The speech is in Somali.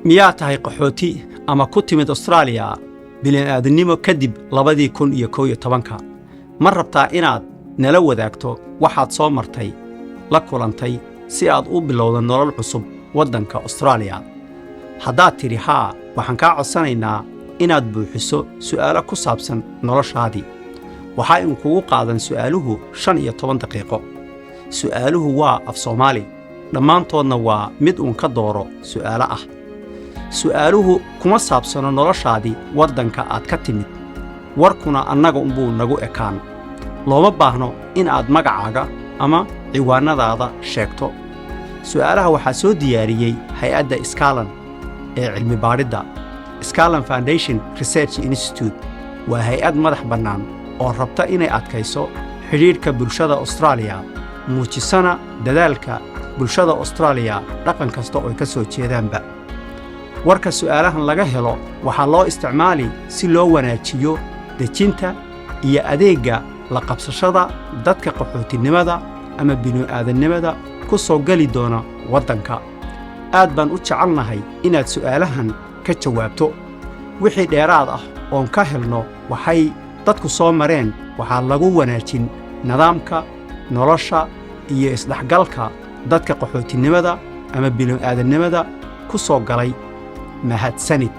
miyaa tahay qaxooti ama ku timid Australia bini'aadanimo kadib 2011 ma rabtaa inaad nala wadaagto waxaad soo martay la kulantay si aad u bilowdo nolol cusub waddanka Australia haddaad tidhi haa waxaan kaa codsanaynaa inaad buuxiso su'aalo ku saabsan noloshaadii waxaa in kugu qaadan su'aaluhu 15 daqiiqo su'aaluhu waa af Soomaali dhammaantoodna waa mid uun ka dooro su'aalo ah su'aaluhu kuma saabsano noloshaadii waddanka aad ka timid warkuna annaga unbuu nagu ekaan looma baahno in aad magacaaga ama ciwaanadaada sheegto su'aalaha waxaa soo diyaariyey hay'adda Scotland ee cilmi baadhidda Scotland Foundation Research Institute waa hay'ad madax bannaan oo rabta inay adkayso xiriirka bulshada Australia muujisana dadaalka bulshada Australia dhaqan kasta oo ay ka soo jeedaanba warka su'aalahan laga helo waxaa loo isticmaali si loo wanaajiyo dejinta iyo adeegga la qabsashada dadka qaxootinimada ama bini'aadanimada ku soo gali doona waddanka aad baan u jecelnahay inaad su'aalahan ka jawaabto wixii dheeraad ah oon ka helno waxay dadku soo mareen waxaa lagu wanaajin nidaamka nolosha iyo isdhexgalka dadka qaxootinimada ama bini'aadanimada ku soo galay mahadsanid